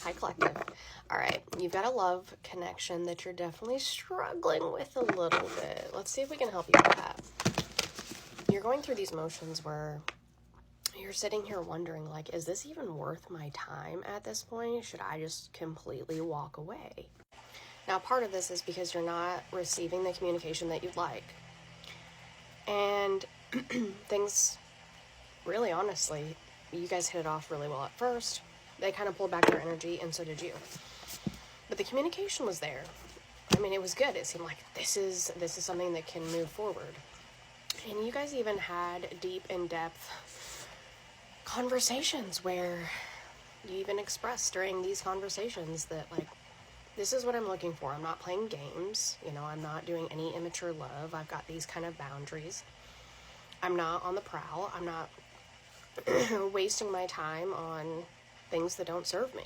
Hi, Collective. All right, you've got a love connection that you're definitely struggling with a little bit. Let's see if we can help you with that. You're going through these motions where you're sitting here wondering, like, is this even worth my time at this point? Should I just completely walk away? Now, part of this is because you're not receiving the communication that you'd like. And things, really honestly, you guys hit it off really well at first. They kind of pulled back their energy, and so did you. But the communication was there. I mean, it was good. It seemed like this is something that can move forward. And you guys even had deep, in-depth conversations where you even expressed during these conversations that, like, this is what I'm looking for. I'm not playing games. You know, I'm not doing any immature love. I've got these kind of boundaries. I'm not on the prowl. I'm not wasting my time on things that don't serve me.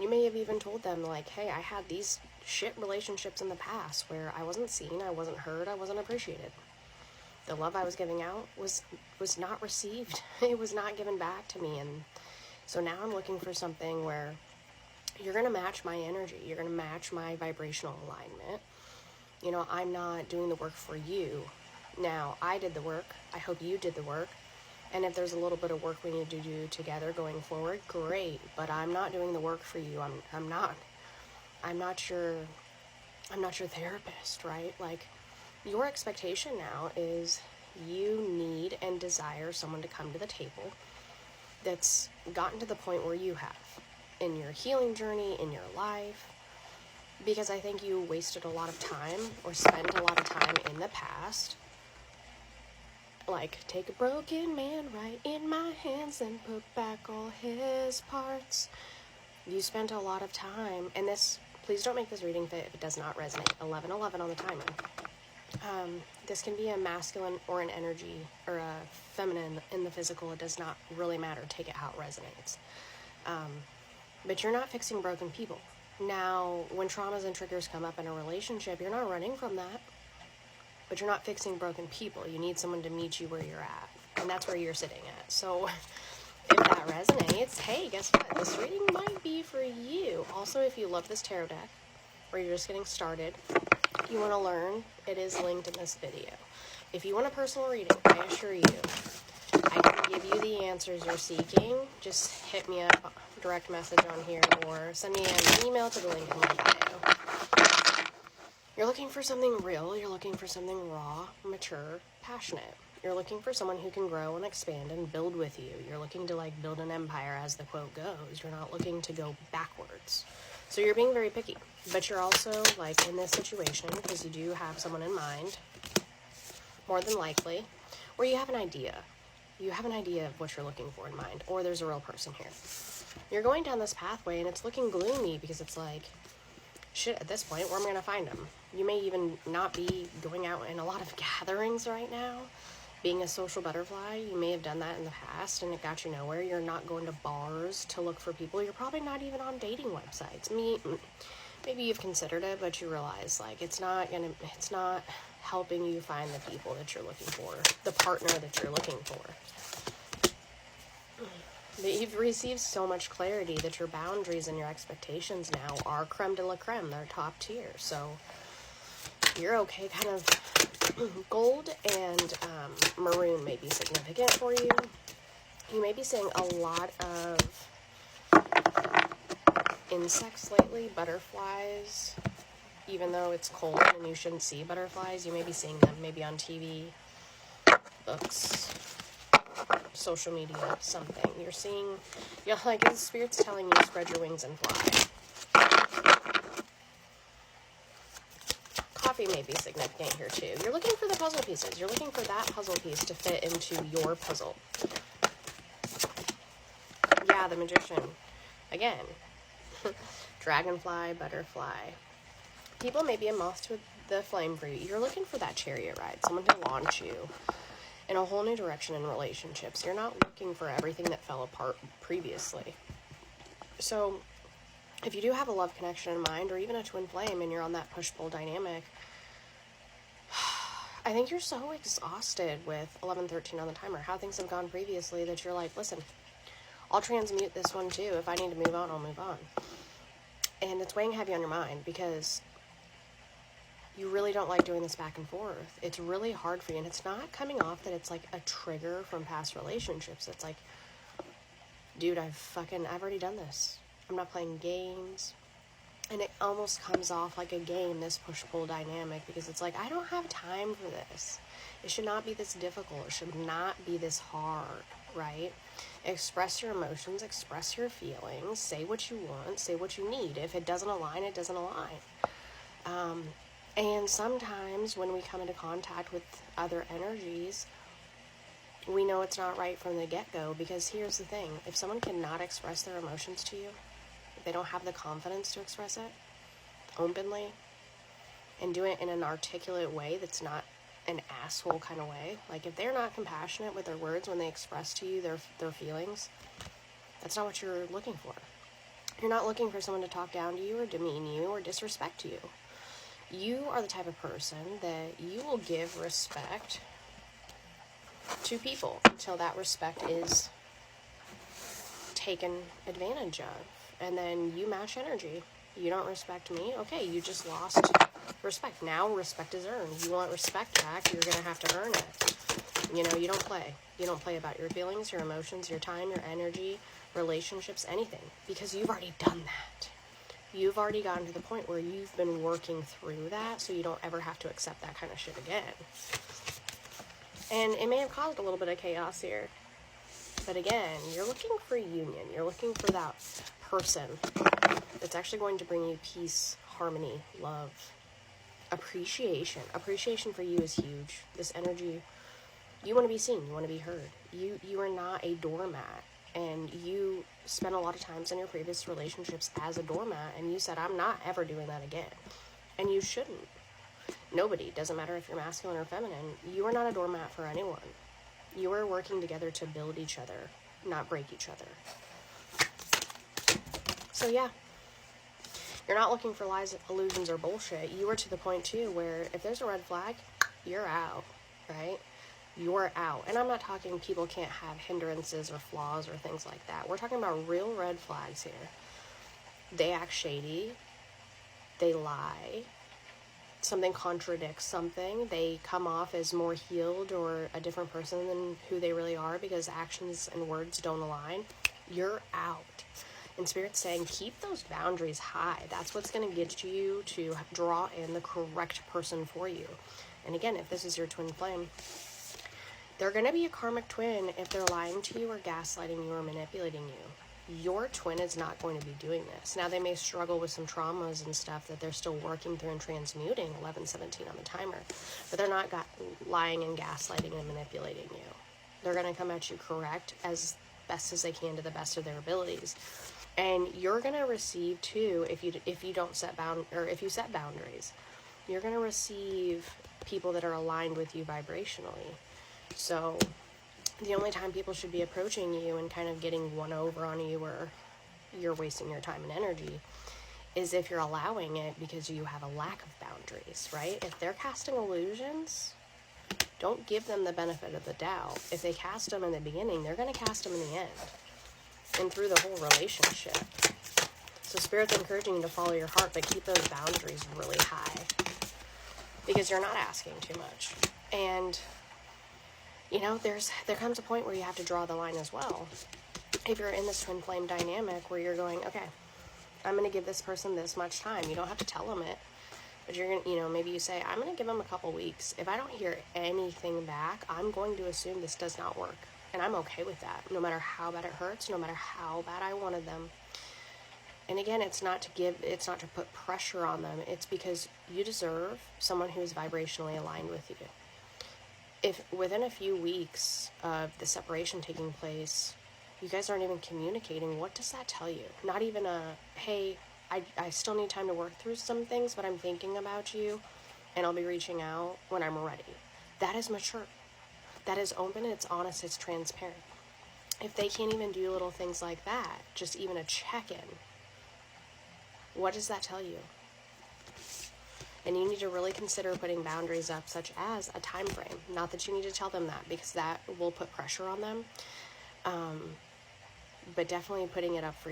You may have even told them, like, hey, I had these shit relationships in the past where I wasn't seen, I wasn't heard, I wasn't appreciated. The love I was giving out was not received. It was not given back to me. And so now I'm looking for something where you're going to match my energy. You're going to match my vibrational alignment. You know, I'm not doing the work for you. Now, I did the work. I hope you did the work. And if there's a little bit of work we need to do together going forward, great. But I'm not doing the work for you. I'm not your therapist, right? Like, your expectation now is you need and desire someone to come to the table that's gotten to the point where you have in your healing journey, in your life. Because I think you wasted a lot of time or spent a lot of time in the past. Like, take a broken man right in my hands and put back all his parts. You spent a lot of time, and this, please don't make this reading fit if it does not resonate. 11:11 on the timer. This can be a masculine or an energy or a feminine in the physical. It does not really matter. Take it how it resonates. But you're not fixing broken people. Now, when traumas and triggers come up in a relationship, you're not running from that. But you're not fixing broken people. You need someone to meet you where you're at. And that's where you're sitting at. So if that resonates, hey, guess what? This reading might be for you. Also, if you love this tarot deck, or you're just getting started, you want to learn, it is linked in this video. If you want a personal reading, I assure you, I can give you the answers you're seeking. Just hit me up, direct message on here, or send me an email to the link in my bio. You're looking for something real. You're looking for something raw, mature, passionate. You're looking for someone who can grow and expand and build with you. You're looking to, like, build an empire, as the quote goes. You're not looking to go backwards. So you're being very picky. But you're also, like, in this situation, because you do have someone in mind, more than likely, where you have an idea. You have an idea of what you're looking for in mind, or there's a real person here. You're going down this pathway, and it's looking gloomy because it's like, shit, at this point, where am I going to find them? You may even not be going out in a lot of gatherings right now. Being a social butterfly, you may have done that in the past, and it got you nowhere. You're not going to bars to look for people. You're probably not even on dating websites. Maybe you've considered it, but you realize, like, it's not helping you find the people that you're looking for, the partner that you're looking for. But you've received so much clarity that your boundaries and your expectations now are creme de la creme. They're top tier. So you're okay. Kind of gold and maroon may be significant for you. You may be seeing a lot of insects lately, butterflies. Even though it's cold and you shouldn't see butterflies, you may be seeing them maybe on TV, books, social media, something. You're like, the spirit's telling you to spread your wings and fly. Coffee may be significant here too. You're looking for the puzzle pieces. You're looking for that puzzle piece to fit into your puzzle. Yeah, the Magician. Again. Dragonfly, butterfly. People may be a moth to the flame for you. You're looking for that chariot ride. Someone to launch you in a whole new direction in relationships. You're not looking for everything that fell apart previously. So if you do have a love connection in mind, or even a twin flame, and you're on that push-pull dynamic, I think you're so exhausted with 11:13 on the timer, how things have gone previously, that you're like, listen, I'll transmute this one too. If I need to move on, I'll move on. And it's weighing heavy on your mind because you really don't like doing this back and forth. It's really hard for you. And it's not coming off that it's like a trigger from past relationships. It's like, dude, I've already done this. I'm not playing games. And it almost comes off like a game, this push-pull dynamic, because it's like, I don't have time for this. It should not be this difficult. It should not be this hard, right? Express your emotions, express your feelings, say what you want, say what you need. If it doesn't align, it doesn't align. And sometimes when we come into contact with other energies, we know it's not right from the get-go, because here's the thing. If someone cannot express their emotions to you, if they don't have the confidence to express it openly and do it in an articulate way that's not an asshole kind of way, like if they're not compassionate with their words when they express to you their feelings, that's not what you're looking for. You're not looking for someone to talk down to you or demean you or disrespect you. You are the type of person that you will give respect to people until that respect is taken advantage of. And then you match energy. You don't respect me. Okay, you just lost respect. Now respect is earned. You want respect back, you're going to have to earn it. You know, you don't play. You don't play about your feelings, your emotions, your time, your energy, relationships, anything. Because you've already done that. You've already gotten to the point where you've been working through that, so you don't ever have to accept that kind of shit again. And it may have caused a little bit of chaos here. But again, you're looking for union. You're looking for that person that's actually going to bring you peace, harmony, love, appreciation. Appreciation for you is huge. This energy, you want to be seen. You want to be heard. You are not a doormat. And you spent a lot of times in your previous relationships as a doormat, and you said, I'm not ever doing that again. And you shouldn't. Nobody, doesn't matter if you're masculine or feminine, you are not a doormat for anyone. You are working together to build each other, not break each other. So yeah, you're not looking for lies, illusions, or bullshit. You are to the point too where if there's a red flag, you're out, right? You're out. And I'm not talking people can't have hindrances or flaws or things like that. We're talking about real red flags here. They act shady. They lie. Something contradicts something. They come off as more healed or a different person than who they really are because actions and words don't align. You're out. And Spirit's saying keep those boundaries high. That's what's going to get you to draw in the correct person for you. And again, if this is your twin flame, they're going to be a karmic twin if they're lying to you or gaslighting you or manipulating you. Your twin is not going to be doing this. Now, they may struggle with some traumas and stuff that they're still working through and transmuting, 1117 on the timer, but they're not lying and gaslighting and manipulating you. They're going to come at you correct as best as they can to the best of their abilities. And you're going to receive too, if you don't set if you set boundaries, you're going to receive people that are aligned with you vibrationally. So the only time people should be approaching you and kind of getting one over on you or you're wasting your time and energy is if you're allowing it because you have a lack of boundaries, right? If they're casting illusions, don't give them the benefit of the doubt. If they cast them in the beginning, they're going to cast them in the end and through the whole relationship. So Spirit's encouraging you to follow your heart, but keep those boundaries really high because you're not asking too much. And you know, there comes a point where you have to draw the line as well. If you're in this twin flame dynamic where you're going, okay, I'm going to give this person this much time. You don't have to tell them it, but you're going to, you know, maybe you say, I'm going to give them a couple weeks. If I don't hear anything back, I'm going to assume this does not work. And I'm okay with that, no matter how bad it hurts, no matter how bad I wanted them. And again, it's not to put pressure on them. It's because you deserve someone who is vibrationally aligned with you. If within a few weeks of the separation taking place, you guys aren't even communicating, what does that tell you? Not even hey, I still need time to work through some things, but I'm thinking about you, and I'll be reaching out when I'm ready. That is mature. That is open, it's honest, it's transparent. If they can't even do little things like that, just even a check-in, what does that tell you? And you need to really consider putting boundaries up, such as a time frame. Not that you need to tell them that, because that will put pressure on them. but definitely putting it up for